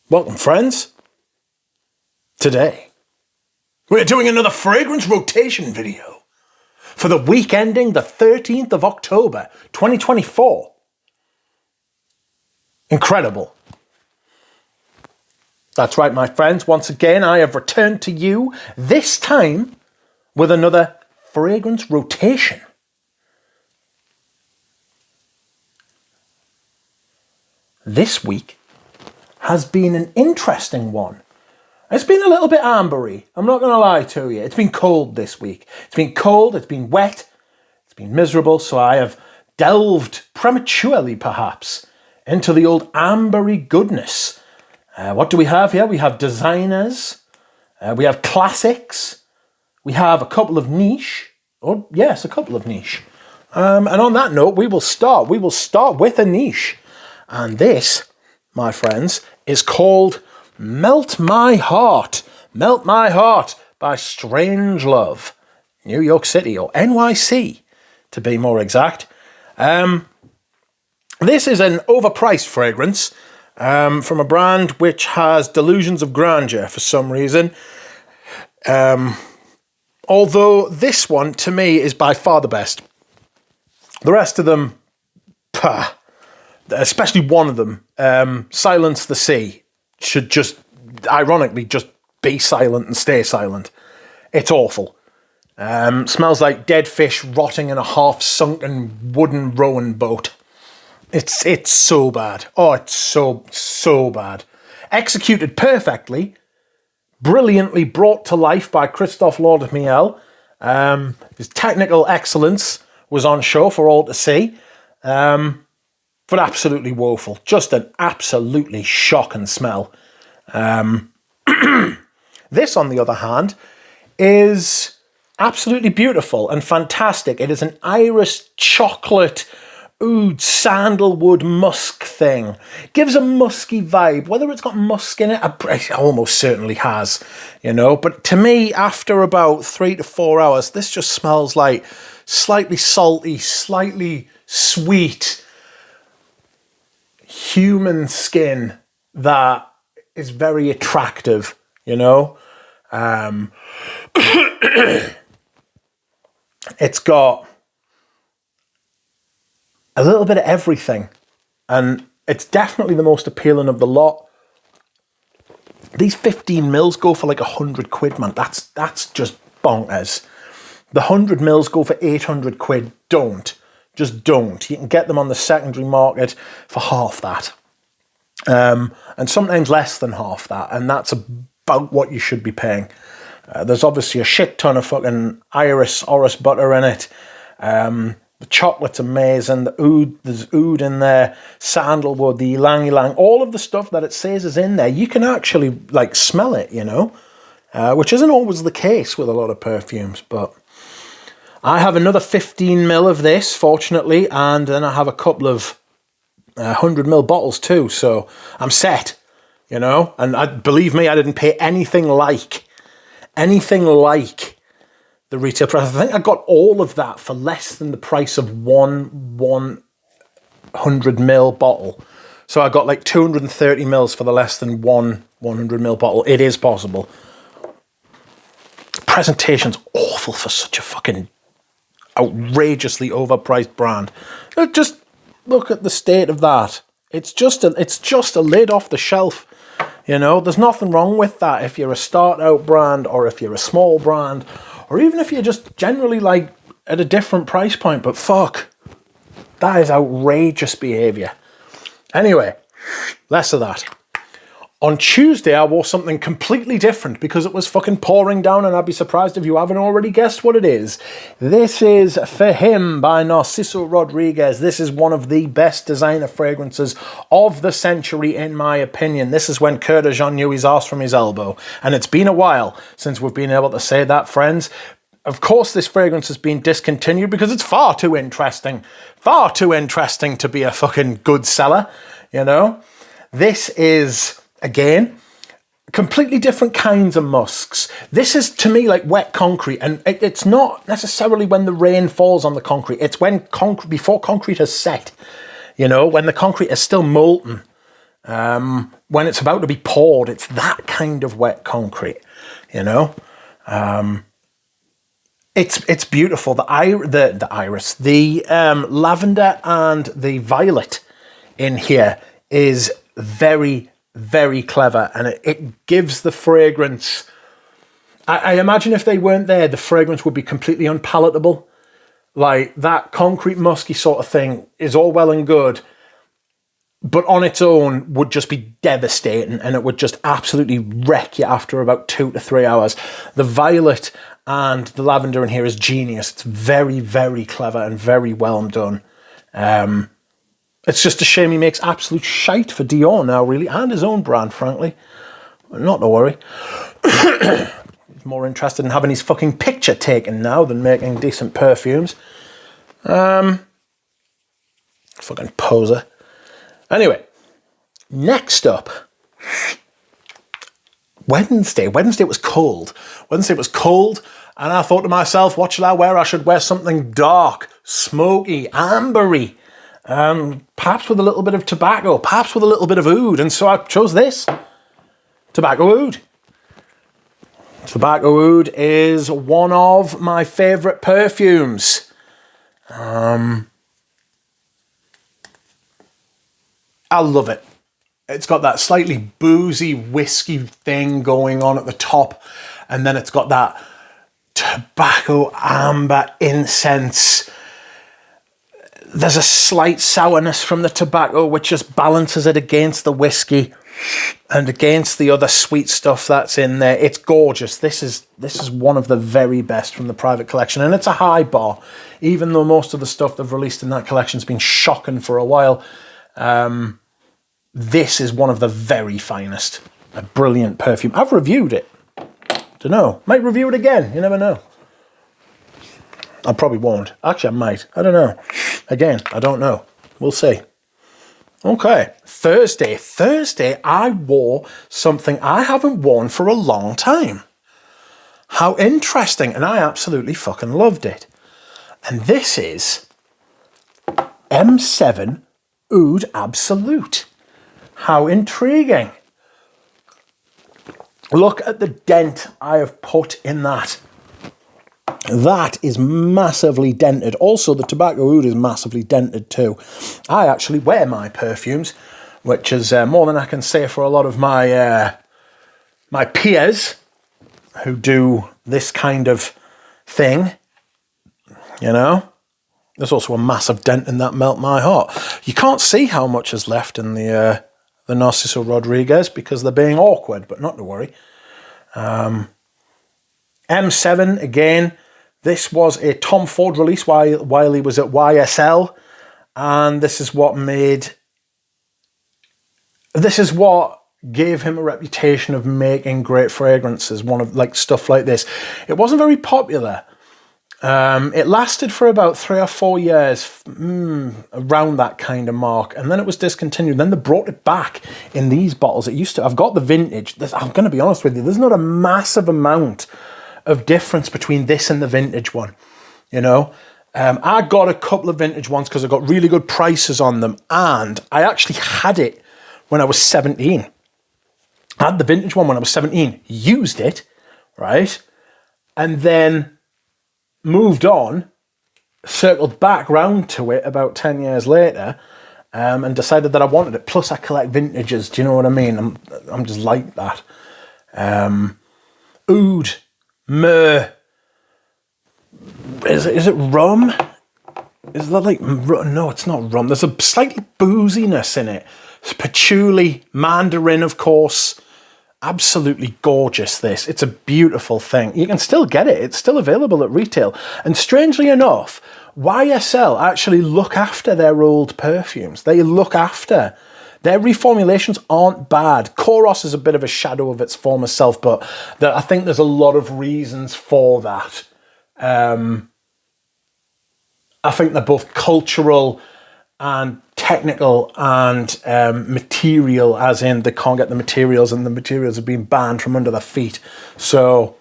Welcome, friends. Today, we're doing another fragrance rotation video for the week ending the 13th of October, 2024. Incredible. That's right, my friends. Once again, I have returned to you, this time with another fragrance rotation. This week has been an interesting one. It's been a little bit ambery, I'm not going to lie to you. It's been cold this week. It's been cold, it's been wet, it's been miserable, so I have delved prematurely, perhaps, into the old ambery goodness. What do we have here? We have designers, we have classics, we have a couple of niche. Oh, yes, a couple of niche. And on that note, we will start with a niche. And this, my friends, is called Melt My Heart. Melt My Heart by Strange Love. New York City, or NYC, to be more exact. This is an overpriced fragrance from a brand which has delusions of grandeur for some reason. Although this one, to me, is by far the best. The rest of them, especially one of them, Silence the Sea, should just, ironically, just be silent and stay silent. It's awful. Smells like dead fish rotting in a half-sunken wooden rowing boat. It's so bad. Oh, it's so bad. Executed perfectly, brilliantly brought to life by Christophe Lord-Miel. His technical excellence was on show for all to see. But absolutely woeful. Just an absolutely shocking smell. This, on the other hand, is absolutely beautiful and fantastic. It is an iris chocolate oud sandalwood musk thing. Gives a musky vibe. Whether it's got musk in it, it almost certainly has, you know. But to me, after about 3 to 4 hours, this just smells like slightly salty, slightly sweet, human skin that is very attractive, you know. It's got a little bit of everything, and it's definitely the most appealing of the lot. These 15 mils go for like 100 quid, man. That's just bonkers. The 100 mils go for 800 quid. Just don't. You can get them on the secondary market for half that. And sometimes less than half that. And that's about what you should be paying. There's obviously a shit ton of fucking Orris butter in it. The chocolate's amazing. There's oud in there. Sandalwood, the ylang-ylang. All of the stuff that it says is in there. You can actually like smell it, you know. Which isn't always the case with a lot of perfumes, but I have another 15 mil of this, fortunately, and then I have a couple of 100 mil bottles too, so I'm set, you know. And believe me, I didn't pay anything like the retail price. I think I got all of that for less than the price of one 100 mil bottle. So I got like 230 mils for the less than one 100 mil bottle. It is possible. Presentation's awful for such a fucking outrageously overpriced brand. Just look at the state of that. It's just a lid off the shelf, you know. There's nothing wrong with that if you're a start out brand, or if you're a small brand, or even if you're just generally like at a different price point. But fuck, that is outrageous behavior. Anyway, less of that. On Tuesday, I wore something completely different because it was fucking pouring down, and I'd be surprised if you haven't already guessed what it is. This is For Him by Narciso Rodriguez. This is one of the best designer fragrances of the century, in my opinion. This is when Coeur de Jean knew his arse from his elbow. And it's been a while since we've been able to say that, friends. Of course, this fragrance has been discontinued because it's far too interesting to be a fucking good seller, you know. This is, again, completely different kinds of musks. This is, to me, like wet concrete, and it's not necessarily when the rain falls on the concrete. It's when before concrete has set, you know, when the concrete is still molten. When it's about to be poured, it's that kind of wet concrete, you know. It's beautiful. The iris, the lavender and the violet in here is very, very clever, and it gives the fragrance. I imagine if they weren't there, the fragrance would be completely unpalatable. Like, that concrete musky sort of thing is all well and good, but on its own would just be devastating, and it would just absolutely wreck you after about 2 to 3 hours. The violet and the lavender in here is genius. It's very, very clever and very well done. It's just a shame he makes absolute shite for Dior now, really, and his own brand, frankly. Not to worry. He's more interested in having his fucking picture taken now than making decent perfumes. Fucking poser. Anyway, next up, Wednesday. Wednesday was cold. And I thought to myself, what should I wear? I should wear something dark, smoky, ambery, perhaps with a little bit of tobacco, perhaps with a little bit of oud. And so I chose this, Tobacco Oud. Tobacco Oud is one of my favourite perfumes. I love it. It's got that slightly boozy whiskey thing going on at the top, and then it's got that tobacco amber incense. There's a slight sourness from the tobacco, which just balances it against the whiskey and against the other sweet stuff that's in there. It's gorgeous. This is one of the very best from the private collection, and it's a high bar, even though most of the stuff they've released in that collection's been shocking for a while. This is one of the very finest. A brilliant perfume. I've reviewed it. Don't know. Might review it again. You never know. I probably won't. Actually, I might. I don't know. Again, I don't know. We'll see. Okay. Thursday, I wore something I haven't worn for a long time. How interesting. And I absolutely fucking loved it. And this is M7 Oud Absolute. How intriguing. Look at the dent I have put in that. That is massively dented. Also, the Tobacco Oud is massively dented too. I actually wear my perfumes, which is more than I can say for a lot of my my peers who do this kind of thing. You know? There's also a massive dent in that Melt My Heart. You can't see how much is left in the Narciso Rodriguez because they're being awkward, but not to worry. M7, again, this was a Tom Ford release while he was at YSL, and this is what gave him a reputation of making great fragrances, stuff like this. It wasn't very popular. It lasted for about 3 or 4 years, around that kind of mark, and then it was discontinued. Then they brought it back in these bottles. I've got the vintage. I'm going to be honest with you, there's not a massive amount of difference between this and the vintage one, you know. I got a couple of vintage ones because I got really good prices on them, and I actually had it when I was 17. I had the vintage one when I was 17, used it, right, and then moved on, circled back round to it about 10 years later, and decided that I wanted it. Plus, I collect vintages. Do you know what I mean? I'm just like that. Oud, myrrh. Is it rum? Is that like... No, it's not rum. There's a slight booziness in it. It's Pachuli Mandarin, of course. Absolutely gorgeous, this. It's a beautiful thing. You can still get it. It's still available at retail. And strangely enough, YSL actually look after their old perfumes. They look after. Their reformulations aren't bad. Koros is a bit of a shadow of its former self, but I think there's a lot of reasons for that. I think they're both cultural and technical and material, as in they can't get the materials and the materials have been banned from under their feet. So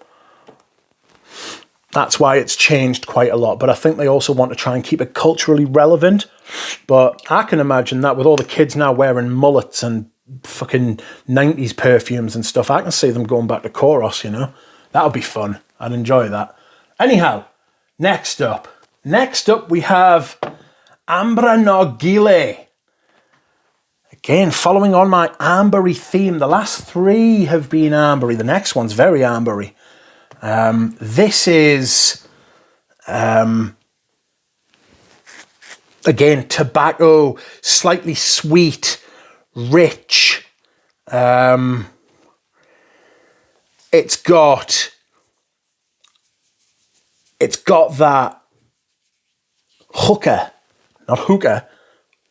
that's why it's changed quite a lot. But I think they also want to try and keep it culturally relevant. But I can imagine that with all the kids now wearing mullets and fucking 90s perfumes and stuff. I can see them going back to Koros, you know. That would be fun. I'd enjoy that. Anyhow, next up we have Amra Noil. Again, following on my ambery theme. The last three have been ambery. The next one's very ambery. This is, again, tobacco, slightly sweet, rich. It's got that hooker, not hookah,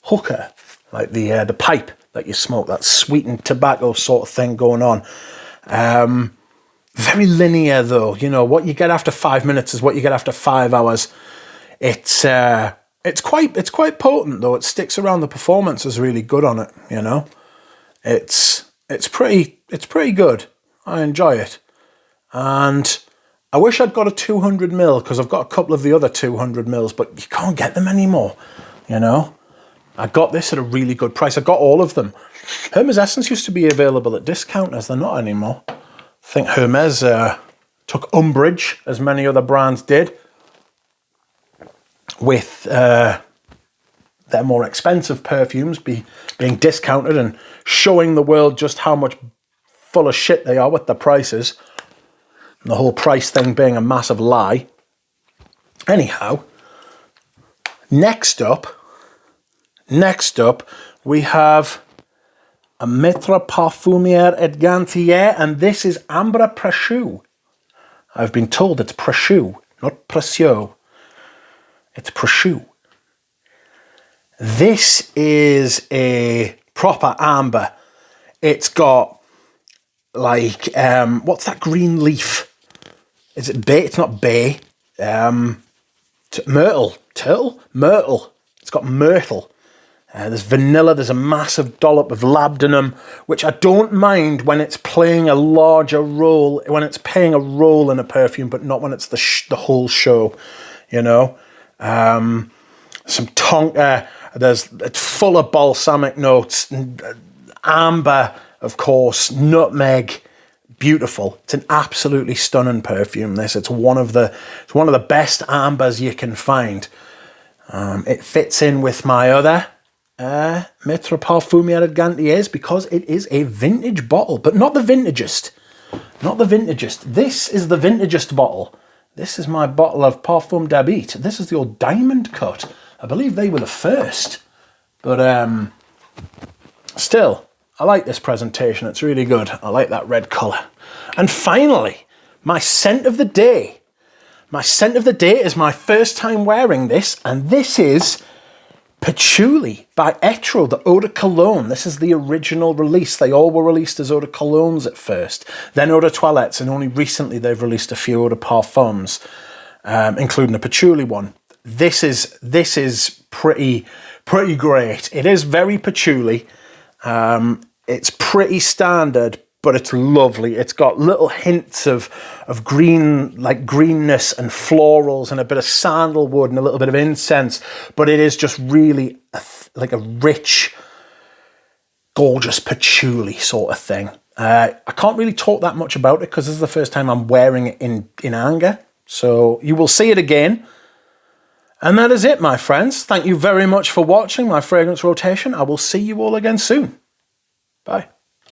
hooker, like the pipe that you smoke, that sweetened tobacco sort of thing going on. Very linear though, you know, what you get after 5 minutes is what you get after 5 hours. It's quite potent though. It sticks around. The performance is really good on it, you know. It's pretty good. I enjoy it. And I wish I'd got a 200ml because I've got a couple of the other 200mls, but you can't get them anymore, you know. I got this at a really good price. I got all of them. Hermes Essence used to be available at discounters. They're not anymore. I think Hermes took umbrage, as many other brands did, with their more expensive perfumes being discounted and showing the world just how much full of shit they are with the prices. And the whole price thing being a massive lie. Anyhow, next up, we have a Maître Parfumier et Gantier, and this is Ambre Précieux. I've been told it's Précieux, not Précieux. It's Précieux. This is a proper amber. It's got like, what's that green leaf? Is it bay? It's not bay. Myrtle. Turtle? Myrtle. It's got myrtle. There's vanilla. There's a massive dollop of labdanum, which I don't mind when it's playing a larger role, when it's playing a role in a perfume, but not when it's the whole show, you know. Some tonka. It's full of balsamic notes. Amber, of course. Nutmeg. Beautiful. It's an absolutely stunning perfume. It's one of the best ambers you can find. It fits in with my other Maître Parfumier et Gantiers because it is a vintage bottle, but not the vintagest. Not the vintagest. This is the vintagest bottle. This is my bottle of Parfum d'Habit. This is the old diamond cut. I believe they were the first. But still, I like this presentation. It's really good. I like that red colour. And finally, my scent of the day. My scent of the day is my first time wearing this, and this is Pachuli by Etro, the Eau de Cologne. This is the original release. They all were released as Eau de Colognes at first, then Eau de Toilettes, and only recently they've released a few Eau de Parfums, including a Pachuli one. This is pretty great. It is very patchouli. It's pretty standard, but it's lovely. It's got little hints of green, like greenness and florals and a bit of sandalwood and a little bit of incense, but it is just really like a rich, gorgeous patchouli sort of thing. I can't really talk that much about it because this is the first time I'm wearing it in anger. So you will see it again. And that is it, my friends. Thank you very much for watching my fragrance rotation. I will see you all again soon. Bye.